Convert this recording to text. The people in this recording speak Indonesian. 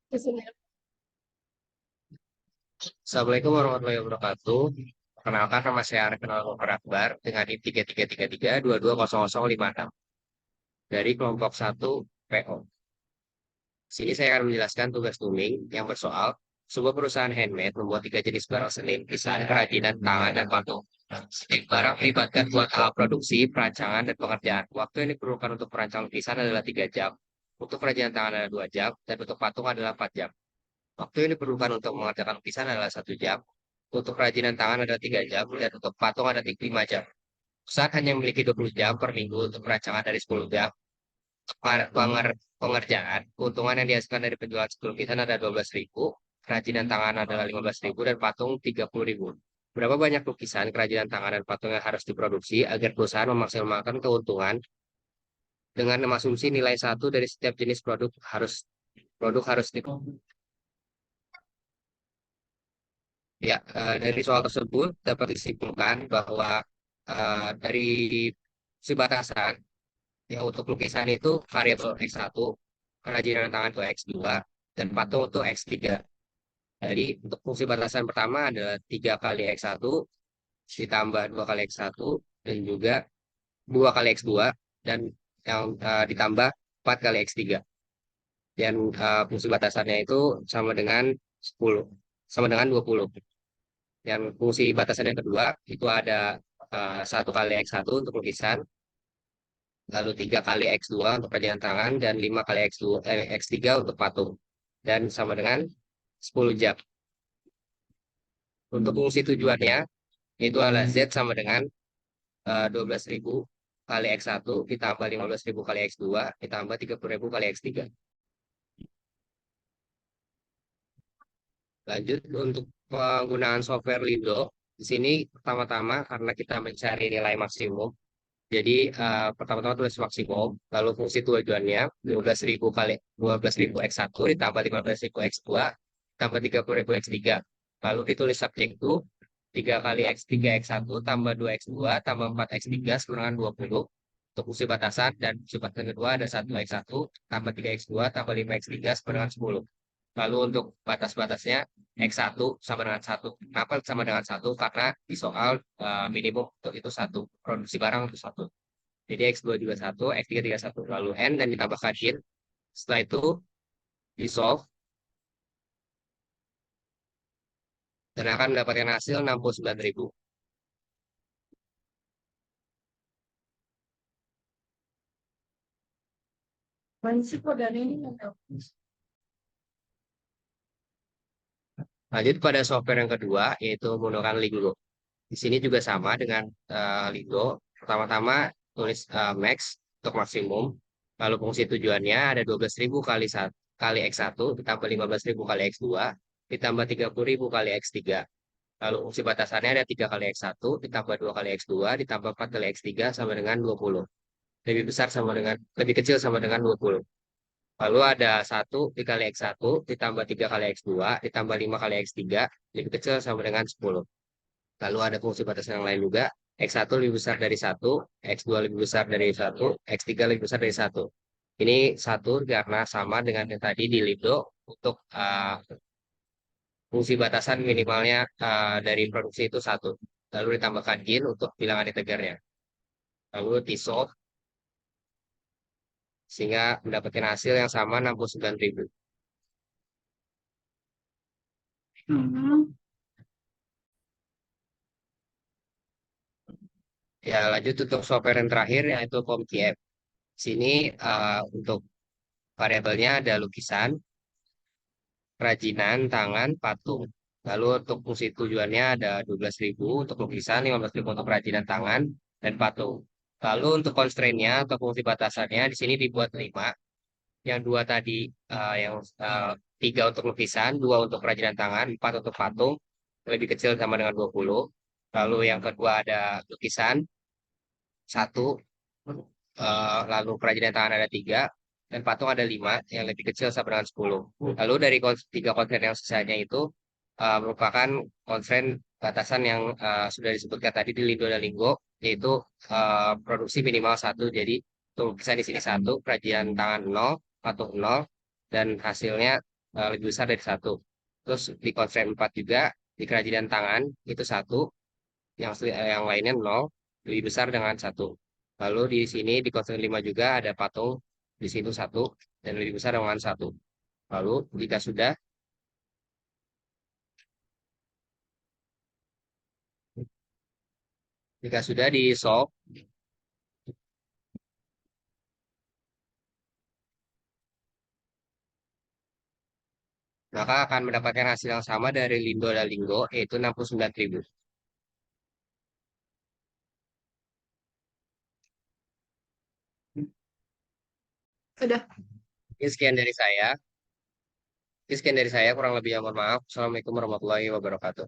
Di sini. Assalamualaikum warahmatullahi wabarakatuh. Perkenalkan nama saya Arif Nur Akbar dengan NIM 3333220056 dari kelompok 1 PO. Sini saya akan menjelaskan tugas tuning yang bersoal sebuah perusahaan handmade membuat 3 jenis barang seni, lukisan, kerajinan tangan, dan patung. Setiap barang melibatkan buat alat produksi, perancangan, dan pengerjaan. Waktu yang diperlukan untuk perancang lukisan adalah 3 jam, untuk kerajinan tangan adalah 2 jam, dan untuk patung adalah 4 jam. Waktu yang diperlukan untuk mengerjakan lukisan adalah 1 jam, untuk kerajinan tangan ada 3 jam, dan untuk patung ada 5 jam. Perusahaan hanya memiliki 20 jam per minggu untuk perancangan dari 10 jam. Pengerjaan, keuntungan yang dihasilkan dari penjualan 10 lukisan ada 12.000, kerajinan tangan adalah 15.000, dan patung 30.000. Berapa banyak lukisan, kerajinan tangan, dan patung yang harus diproduksi agar perusahaan memaksimalkan keuntungan dengan asumsi nilai satu dari setiap jenis produk harus diproduksi. Ya, dari soal tersebut dapat disimpulkan bahwa dari si batasan ya untuk lukisan itu variabel X1, kerajinan tangan itu X2, dan patung itu X3. Jadi untuk fungsi batasan pertama adalah 3 kali X1 ditambah 2 kali X1 dan juga 2 kali X2 dan yang ditambah 4 kali X3. Dan fungsi batasannya itu sama dengan 10, sama dengan 20. Yang fungsi batasan yang kedua itu ada 1 kali X1 untuk lukisan, lalu 3 kali X2 untuk kerajinan tangan, dan 5 kali X3 untuk patung. Dan sama dengan 10 jam. Untuk fungsi tujuannya, itu adalah Z sama dengan 12.000 kali X1 ditambah 15.000 kali X2 ditambah 30.000 kali X3. Lanjut untuk penggunaan software Lido. Di sini pertama-tama karena kita mencari nilai maksimum, jadi pertama-tama tulis maksimum, lalu fungsi tujuannya 12.000 kali 12.000 X1 ditambah 15.000 X2 tambah 30.000 X3. Lalu ditulis subjek itu 3 kali X3 X1 tambah 2 X2 tambah 4 X3 sama dengan 20. Untuk fungsi batasan dan fungsi batasan kedua ada 1 X1 tambah 3 X2 tambah 5 X3 sama dengan 10. Lalu untuk batas-batasnya X1 sama dengan 1. Kenapa sama dengan 1? Karena di soal minimum untuk itu 1. Produksi barang itu 1. Jadi X2 juga 1, X3 juga 1. Lalu N dan ditambahkan in. Setelah itu di solve dan akan mendapatkan hasil 69.000. Risiko dari ini atau Lanjut pada software yang kedua, yaitu menggunakan Lingo. Di sini juga sama dengan Lingo. Pertama-tama tulis max untuk maksimum. Lalu fungsi tujuannya ada 12.000 kali X1 ditambah 15.000 kali X2 ditambah 30.000 kali X3. Lalu fungsi batasannya ada 3 kali X1 ditambah 2 kali X2 ditambah 4 kali X3 sama dengan 20. Lebih kecil sama dengan 20. Lalu ada 1 dikali X1 ditambah 3 kali X2 ditambah 5 kali X3 lebih kecil sama dengan 10. Lalu ada fungsi batasan yang lain juga. X1 lebih besar dari 1, X2 lebih besar dari 1, X3 lebih besar dari 1. Ini 1 karena sama dengan yang tadi di Lido untuk fungsi batasan minimalnya dari produksi itu 1. Lalu ditambahkan in untuk bilangan integernya. Lalu disolve sehingga mendapatkan hasil yang sama 69.000. Ya, lanjut untuk software yang terakhir yaitu ComTF. Sini untuk variabelnya ada lukisan, kerajinan, tangan, patung. Lalu untuk fungsi tujuannya ada 12.000 untuk lukisan, 15.000 untuk kerajinan tangan, dan patung. Lalu untuk constraint-nya atau fungsi batasannya di sini dibuat 5. Yang dua tadi, yang 3 untuk lukisan, 2 untuk kerajinan tangan, 4 untuk patung, lebih kecil sama dengan 20. Lalu yang kedua ada lukisan, 1, lalu kerajinan tangan ada 3, dan patung ada 5, yang lebih kecil sama dengan 10. Lalu dari 3 konsen yang sisanya itu merupakan konsen batasan yang sudah disebutkan tadi di Lido dan Linggo, yaitu produksi minimal 1. Jadi untuk lukisan di sini 1, kerajinan tangan 0, patung 0, dan hasilnya lebih besar dari satu. Terus di constraint 4 juga, di kerajinan tangan itu satu, yang lainnya nol, lebih besar dengan satu. Lalu di sini di constraint 5 juga ada patung, di situ satu, dan lebih besar dengan satu. Lalu jika sudah di solve, maka akan mendapatkan hasil yang sama dari Lindo dan Linggo, yaitu 69.000. Udah. Sekian dari saya. Kurang lebihnya mohon maaf. Assalamualaikum warahmatullahi wabarakatuh.